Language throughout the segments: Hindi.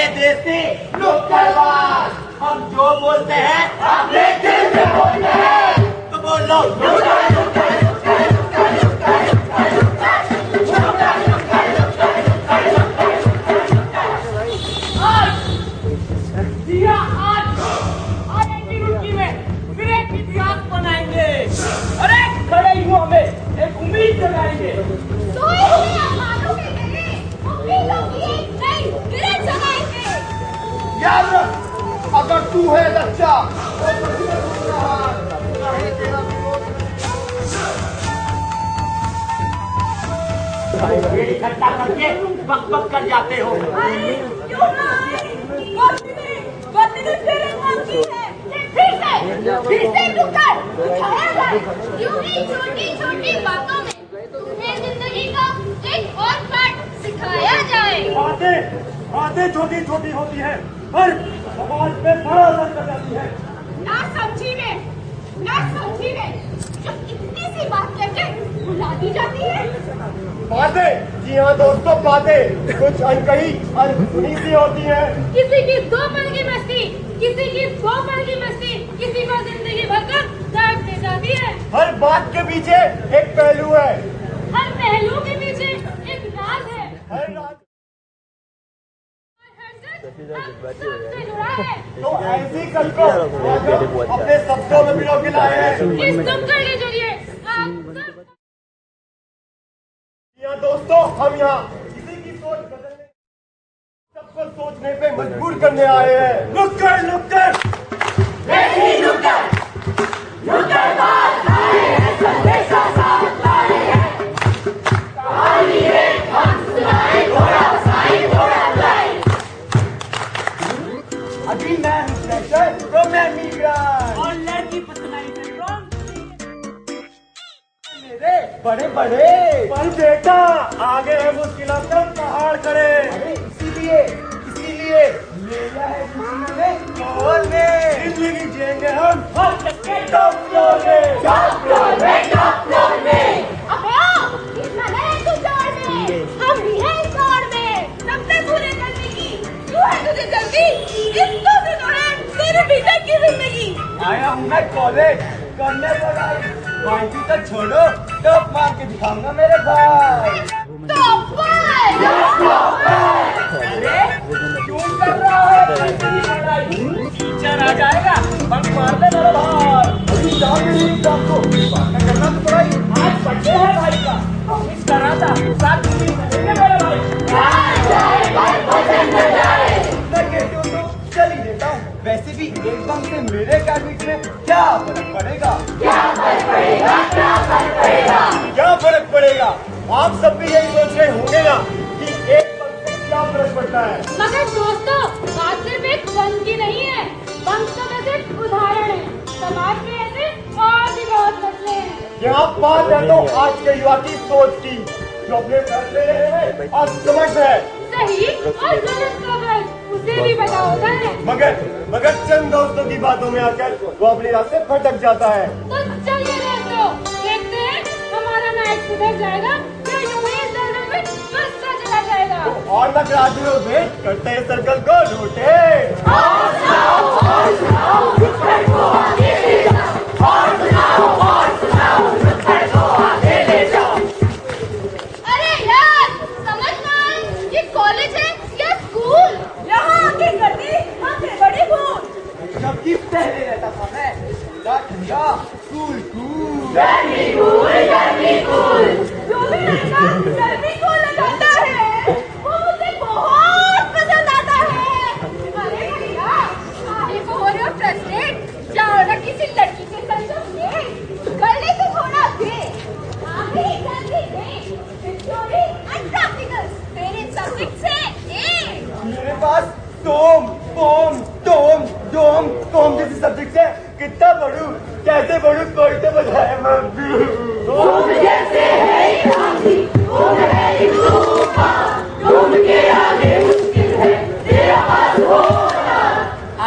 हमारे देसी नुक्कड़बाज। हम जो बोलते हैं अपने दिल से बोलते हैं। तो बोलो अगर तू है बच्चा इकट्ठा करके बक बक कर जाते हो। छोटी बातों में तुम्हें जिंदगी का एक और पाठ सिखाया जाए। बातें छोटी छोटी होती है पर समाज पे बड़ा असर कर जाती है। ना समझी में जो इतनी सी बात करके भुला दी जाती है। बातें, जी हाँ दोस्तों, बातें कुछ अनकही अनसुनी सी होती है। किसी की 2 पल की मस्ती, किसी की 2 पल की मस्ती किसी को जिंदगी भर का दर्द दे जाती है। हर बात के पीछे एक पहलू है, हर पहलू के पीछे एक राज है। हर राज सबसे जुड़ा है। तो ऐसी कल को अपने शब्दों में पिरो के लाए हैं। इस नुक्कड़ के जरिए आप यहाँ दोस्तों, हम यहाँ किसी की सोच बदलने, सबको सोचने पे मजबूर करने आए हैं। नुक्कड़ नुक्कड़ अभी मैं हूँ फ्रेशर, तो मैं मिग्रेन और लड़की पतलाई मेरे बड़े बड़े। पर बेटा आगे है मुश्किलों का पहाड़ खड़े। इसीलिए मेरा है जिंदगी जिएंगे हम टॉप फ्लोर में। इतना नहीं तू दौड़ में, हम भी हैं इस दौड़ में। सबसे पूरे करने की क्यों है तुझे जल्दी? इसको से दौरान तेरे भीतर की जिंदगी। आया हूँ मैं कॉलेज करने पढ़ाई। भाई की तो छोड़ो, टॉप मार के दिखाऊंगा मेरे भाई। अरे क्यों कर रहा है? टीचर आ जाएगा, बंक मार ले मेरा भाई। अभी जाओ मेरी एग्जाम को, करना तो पड़ाई। आज बच्चे है भाई का, मिस कर रहा था, साथ में चलेंगे मेरे भाई। चल ही देता हूँ। वैसे भी एक बम से मेरे कैबिनेट में क्या फर्क पड़ेगा? क्या फर्क पड़ेगा? आप सब भी यही सोच रहे होंगे ना कि एक बम से क्या फर्क पड़ता है। मगर दोस्तों, बात सिर्फ एक बम की नहीं है। बम तो सिर्फ उदाहरण है। समाज में ऐसे और भी बहुत मसले हैं। यहाँ बात है तो आज के युवा की सोच की, जो अपने फैसले ले रहे हैं और समझ है। सही और गलत का फर्क उसे भी पता होता है। मगर चंद दोस्तों की बातों में आकर वो अपने रास्ते भटक जाता है। तो चलिए दोस्तों, देखते हैं हमारा नाइट सुधर जाएगा या यूं ही इस दलदल में बसता चला जाएगा। तो और न करा दो वेट, करते हैं सर्कल को रोटेट। अरे यार, समझ ना आए ये कॉलेज है या स्कूल? यहाँ आके कर दी हमसे बड़ी भूल। जबकि पहले रहता था मैं ठंडा कूल जो भी लड़का गर्मी को लगाता है वो मुझे बहुत पसंद आता है। अरे भैया, काहे को हो रहे हो फ्रस्ट्रेट? जाओ ना किसी लड़की के संग में, गले से थोड़ा दे, आगे जल्दी दे। हिस्टोरी एंड प्रैक्टिकल्स मेरे सब्जेक्ट से ए। मेरे पास टोम जैसे सब्जेक्ट है। कितना पढ़ूं, कैसे पढ़ूं, कोई तो बताए मम्मी। तुम जैसे है काफी, तुम है तुम के आगे मुश्किल है तेरा पास होना।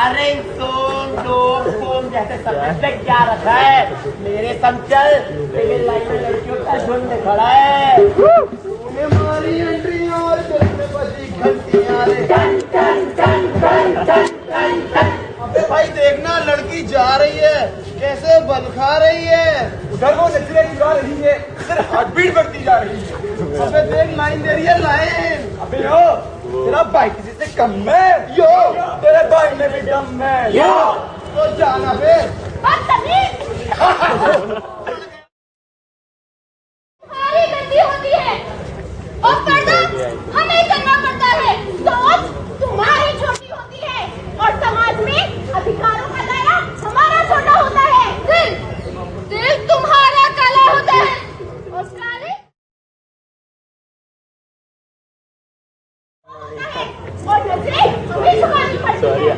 अरे टोम जैसे सब्जेक्ट में क्या रखा है? मेरे संग चल, सिविल लाइन में लड़कियों का झुंड खड़ा है। तूने मारी एंट्री और दिल में बजी घंटियां रे। जा रही है, कैसे बल खा रही है। उधर वो नजरें चुरा रही है, इधर हार्ट बीट बढ़ती जा रही है। अबे देख लाइन दे रही है लाइन। अबे यो तेरा भाई किसी से कम है। यो तेरे भाई में भी दम है। यो तो जाना बे। हमारी गलती होती है और पर्दा हमें करना पड़ता है। सोच तुम्हारी छोटी होती है और समाज में अधिकारों का दायरा हमारा छोटा होता है। दिल तुम्हारा काला होता है और काले और नजरें हमें झुकानी पड़ती है।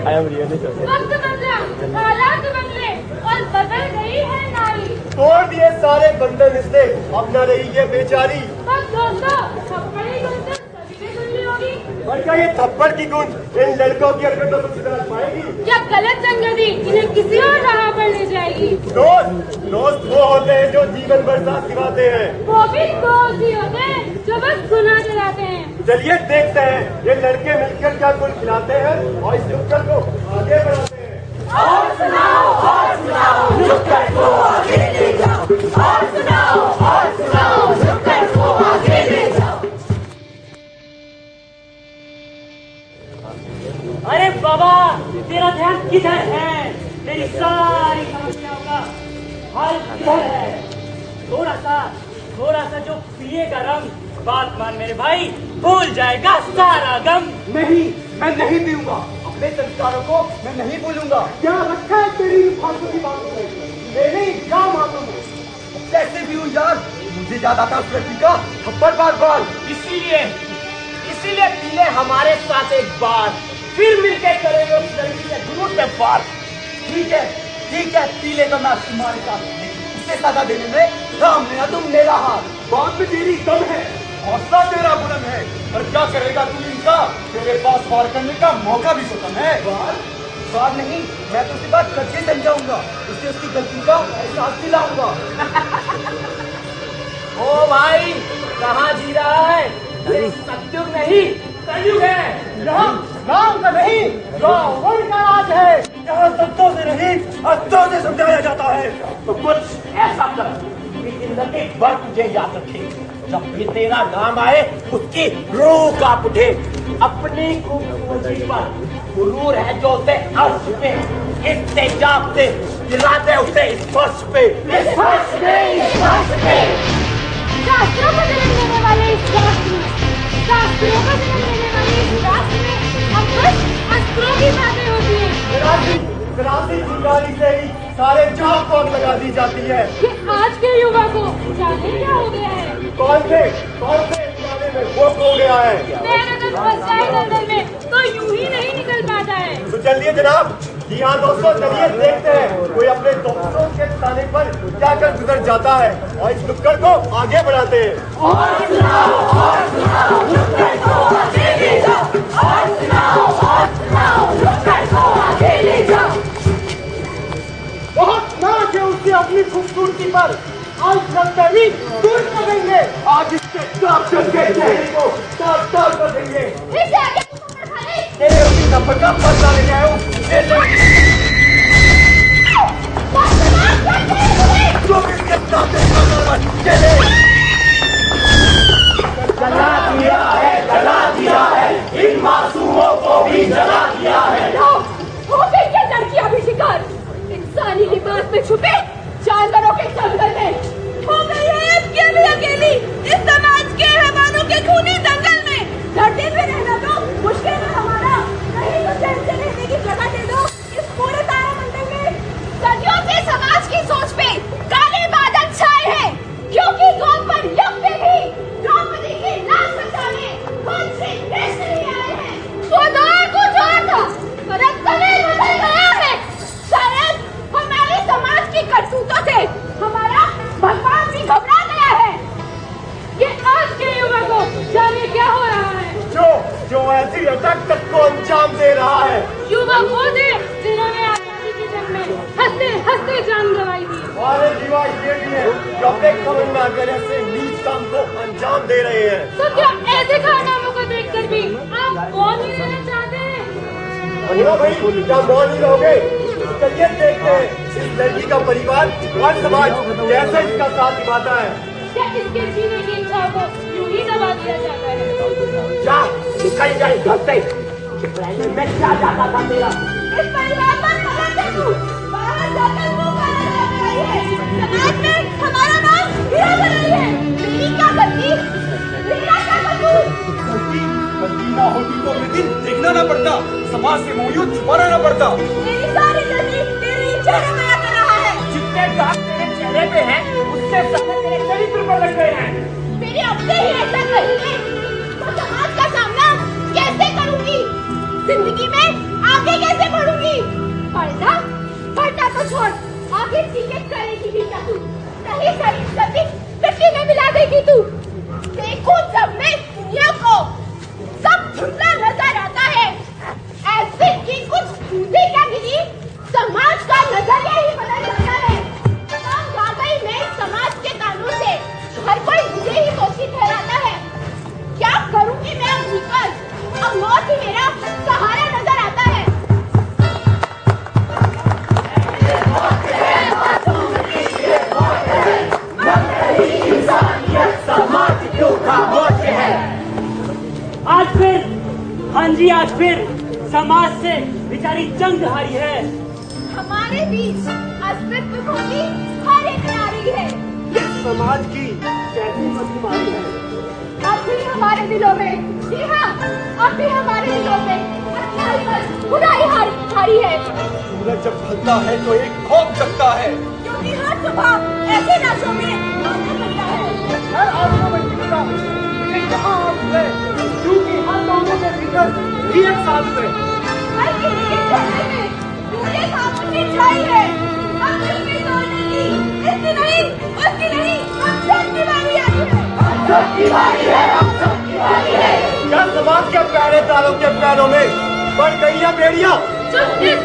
वक्त बदला, हालात बदले और बदल गई है नारी। तोड़ दिए सारे बंधन इसने, अब न रही ये बेचारी। बस दोस्तों, थप्पड़ी गुंजन सभी ने सुन ली होगी। और क्या ये थप्पड़ की गूंज इन लड़कों की हरकतों को सुधार पाएगी? क्या गलत संगति इन्हें किसी और राह पर ले जाएगी? दोस्त वो होते हैं जो जीवन भर साथ निभाते हैं। वो भी दोस्त ही होते हैं जो बस गुनाह चलाते हैं। चलिए देखते हैं ये लड़के मिलकर क्या कुल खिलाते हैं और इस नुक्कड़ को आगे बढ़ाते हैं। और सुनाओ, नुक्कड़ को आगे ले जाओ। और सुनाओ, नुक्कड़ को आगे ले जाओ। अरे बाबा, तेरा ध्यान किधर है? तेरी सारी समस्याओं का हल किधर है? थोड़ा सा जो पिएगा रंग, बात मान मेरे भाई, भूल जाएगा सारा गम। नहीं, मैं नहीं पीऊंगा। अपने संस्कारों को मैं नहीं भूलूंगा। क्या रखा है तेरी फालतू की बातों में? मेरे क्या मालूम है? कैसे पीऊं यार? मुझे याद आता उस लड़की का थप्पड़ बार। इसीलिए पीले हमारे साथ एक बार, फिर मिलके करेंगे उस लड़की के जुनून पे पार। ठीक है, पीले तो मैं तुम्हारे साथ, लेकिन उससे सजा देने में राम लेना तुम मेरा हाथ। बात में तेरी दम है, हौसला तेरा बुलंद है, और क्या करेगा तू इनका? तेरे पास वार करने का मौका भी खत्म है। वार नहीं, मैं तो उसकी बात करके समझाऊंगा, उससे उसकी गलती का एहसास दिलाऊंगा। ओ भाई, कहाँ जी रहा है? ये सत्युग नहीं, कलयुग है। राम का नहीं, रावण का राज है। यहाँ शब्दों से नहीं, हस्तों से समझाया जाता है। तो कुछ ऐसा कर कि जिंदगी भर तुझे याद रखे, जब भी तेरा नाम आए उसकी रूह कांप उठे। अपनी खूबसूरती पर गुरूर है जो उसे अर्श पे, इस तेजाब से गिरा दे उसे इस फर्श पे। शास्त्रों को जन्म देने वाले इस राष्ट्र में, शास्त्रों को जन्म देने वाले इस राष्ट्र में अब बस अस्त्रों की बातें होती हैं। क्रांति चिंगारी से ही सारे जहां को आग लगा दी जाती है। कि आज के युवा को जाने क्या हो गया है? कौन से जमाने में वो खो गया है? मेरा तो फंस जाए दलदल में तो यूं ही नहीं निकल पाता है। तो चलिए जनाब, जी हाँ दोस्तों, चलिए देखते हैं कोई अपने दोस्तों के बताने पर क्या कर गुजर जाता है और इस नुक्कड़ को आगे बढ़ाते हैं। और सुनाओ, नुक्कड़ को आगे ले जाओ। और सुनाओ, नुक्कड़ को आगे ले जाओ। बहुत नाच है उसकी अपनी खूबसूरती पर, आज लगता ही दूर करेंगे। आज इसके साफ करके चेहरे को साफ कर देंगे। इसे आगे बढ़ाने तेरे उसी नंबर का बदला लेने आया हूँ। जो भी इसके साथ चले। जला दिया है, इन मासूमों को भी जला दिया है। हो गई क्या लड़कियां भी शिकार? इंसानी लिबास में छुपे जानवरों के जंगल में हो गई है अकेली इस समाज के हैवानों के खूनी दंगल में। धरती पे रहना तो मुश्किल है हमारा, नहीं तो चैन से रहने की जगह दे दो इस पूरे तारामंडल में। सदियों से समाज की सोच पे काले बादल छाए हैं, क्योंकि कौन पर युग पे भी द्रौपदी की लाश बचाने कौन से देश से नहीं आए हैं। वो दौर कुछ और था, पर अब समय बदल गया है। शायद हमारे समाज की करतूतों से हमारा भगवान भी घबरा गया है। ये आज के युवा को जाने क्या हो रहा है। जो ऐसी अटक तक को अंजाम दे रहा है। युवा वो थे जिन्होंने आजादी की जंग में हंसते हंसते जान गंवाई थी। हमारे युवा ये भी है जो अपने कमल में आकर ऐसे नीच काम को अंजाम दे रहे हैं। तो क्या ऐसे कारनामों को देखकर भी आप मौन ही रहना चाहते हैं? भाई क्या मौन ही रहोगे? चलिए देखते हैं इस लड़की का परिवार और समाज कैसे इसका साथ निभाता है। क्या इसके जीने की इच्छा को यूं ही दबा दिया जाता है? जा निकल जाए घर से। मैं क्या जाता था तेरा। इस परिवार पर गलत है तू। बाहर जाकर मुंह काला कर रही है। समाज में हमारा नाम हीरा बन रही है। मेरी क्या गलती? मेरा क्या कसूर? गलती ना होती तो ये दिन देखना ना पड़ता, समाज से मुंह यूं छुपाना ना पड़ता। मेरी सारी गलती तेरे चेहरे में आकर रहा है। जितने दाग तेरे चेहरे पे हैं, उससे ज्यादा तेरे चरित्र पर लग गए हैं। मेरे अपने ही ऐसा करेंगे तो समाज का सामना कैसे करूंगी? जिंदगी में आगे कैसे बढ़ूंगी? पढ़ना तो छोड़, आगे सीखे करेगी भी क्या तू? नहीं सही सभी मिट्टी में मिला देगी तू। देखो सब में दुनिया को सब धुंधला नजर आता है। ऐसे की कुछ बूंदे क्या गिरी, समाज का नजरिया ही बदल जाता है। तंग आ गई मैं समाज के कानून से, हर कोई मुझे ही दोषी ठहराता है। क्या करूंगी मैं अब निकल, अब मौत ही मेरा सहारा नजर आता है। आज फिर, हाँ जी आज फिर समाज से बेचारी जंग हारी है। हमारे बीच अस्तित्व खोती हर एक नारी है। इस समाज की कैसी बदमाशी है। अब भी हमारे दिलों में, जी हाँ, अब भी हमारे दिलों में अच्छाई पर बुराई हारी है। सूरज जब ढलता है तो एक खौफ जगता है। क्योंकि हर सुबह ऐसे नाशों में आना पड़ता है। हर आंसू में दिखता मुझे कहाँ आंसू है, क्योंकि हर लोगों के भीतर भी एक सांस है। हर किसी के चेहरे में पूरे खामोशी छाई है। अब दिल तोड़ने की इसकी नहीं, उसकी नहीं, हम सबकी बारी आती है। क्या समाज के पहरेदारों के पैरों में बढ़ गई है बेड़ियां? जो इस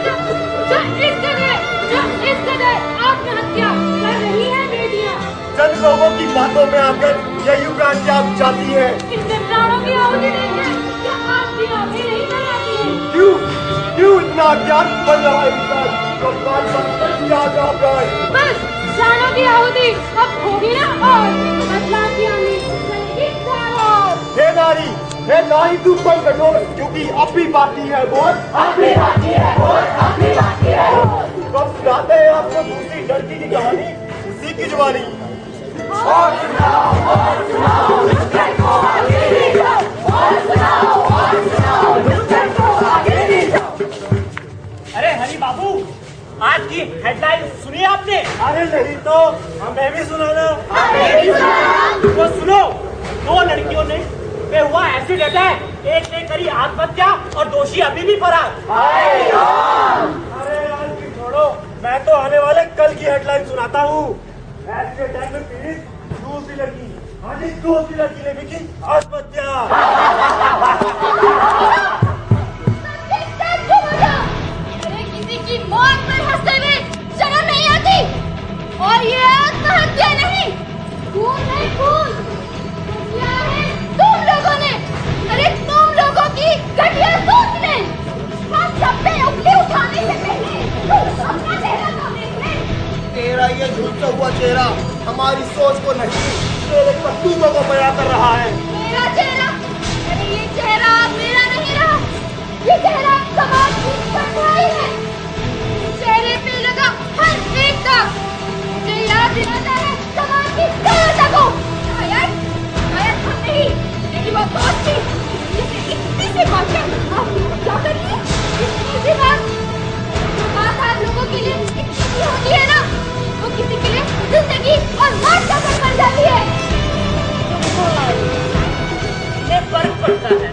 कदर आत्महत्या कर रही है बेटियां। चंद लोगों की बातों में आकर ये युवराज आप जाती है। इनके प्राणों की आहुति नहीं है, क्या आपकी आंखें नहीं बनाती है? क्यों इतना अज्ञान बन रहा है इंसान? भगवान बनकर याद आ रहा है। बस प्राणों की आहुति अब होगी ना, और बदलाव की आंधी चलेगी चारों। हे नारी तू पर कठोर, क्योंकि अब भी बाकी है बोल। हम सुनाते हैं आपको दूसरी लड़की की कहानी, उसी की जुबानी। अरे हरी बाबू, आज की हेडलाइन सुनी आपने? अरे नहीं तो हमें भी सुनाना। तो सुनो, 2 लड़कियों ने हुआ एसिड अटैक, एक ने करी आत्महत्या और दोषी अभी भी फरार। अरे यार छोड़ो, मैं तो आने वाले कल की हेडलाइन सुनाता हूँ। एसिड अटैक में पीड़ित दूसरी लड़की, दूसरी लड़की ने भी की आत्महत्या। अरे किसी की मौत पर हंसते हुए शर्म नहीं आती? और ये आत्महत्या नहीं, खून है खून। किया है तुम लोगों ने, अरे तुम लोगों की घटिया सोच ने। हम सब पे उंगली उठाने से पहले तुम अपना चेहरा तो देख ले। तेरा ये झूठा हुआ चेहरा हमारी सोच को नहीं, तेरे करतूतों को बयां कर रहा है। मेरा चेहरा, अरे ये चेहरा मेरा नहीं रहा, ये चेहरा समाज की परछाई है। चेहरे पे लगा हर एक दाग मुझे याद दिलाता है समाज की करुणा को। शायद हम नहीं, मेरी वो दोस्त थी, जिसे इतनी सी बात है आप क्या करिए? इतनी सी बात आप लोगों के लिए इतनी होती है ना, वो किसी के लिए जिंदगी और मौत का फर्क बन जाती है। ये फर्क पड़ता है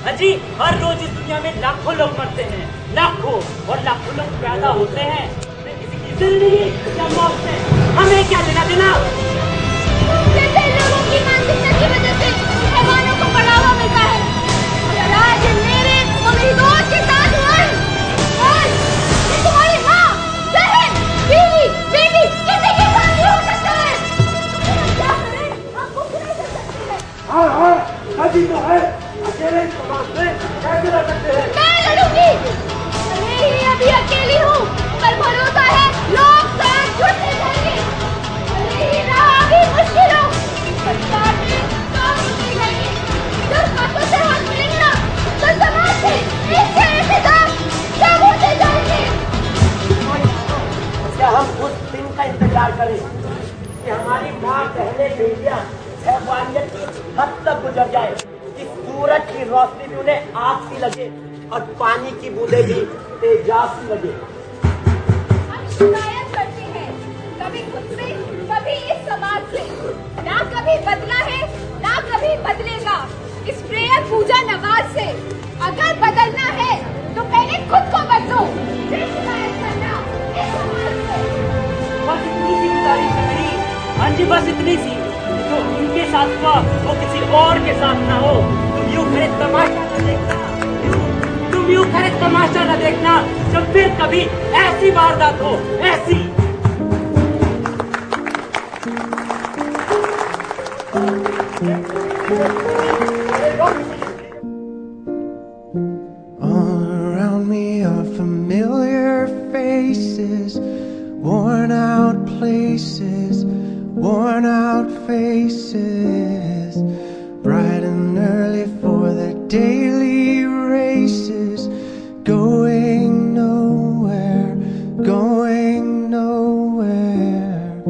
अजी, हर रोज इस दुनिया में लाखों लोग मरते हैं, लाखों और लाखों लोग पैदा होते हैं। किसी की जिंदगी या मौत से हमें क्या लेना देना? जैसे लोगों की मानसिकता की वजह से हैवानों को बढ़ावा मिलता है। अगर आज मेरे और मेरी दोस्त के साथ हुआ है, और ये तुम्हारी माँ, बहन, बीवी, बेटी किसी के साथ भी हो सकता है। हम क्या करें? आपको बुरा कर सकते हैं। हाँ अजी तो है, अकेले समाज में कैसे रह सकते हैं? मैं लड़ूंगी, मैं ही अभी अकेली हूँ। लगे और पानी की बूंदें भी तेजाब लगे। हम शिकायत करते हैं, कभी खुद से, कभी इस समाज से। ना कभी बदला है, ना कभी बदलेगा इस प्रेयर पूजा नमाज से। अगर बदलना है तो पहले खुद को बदलो, फिर शिकायत करना इस समाज से। बस इतनी सी गुजारिश है मेरी। हाँ जी, बस इतनी सी। जो उनके साथ हुआ वो किसी और के साथ ना हो। तुम यूं खड़े तमाशा न देखना, तुम यूं खड़े तमाशा न देखना जब फिर कभी ऐसी वारदात हो, ऐसी। All around me are familiar faces, worn out places, worn out faces, bright and early for their daily races, going nowhere, going nowhere.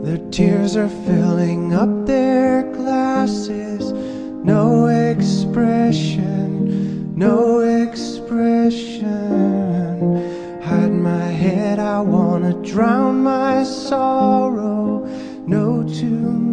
Their tears are filling up their glasses, no expression, no expression. Hide my head, I wanna drown my sorrow. No tomorrow.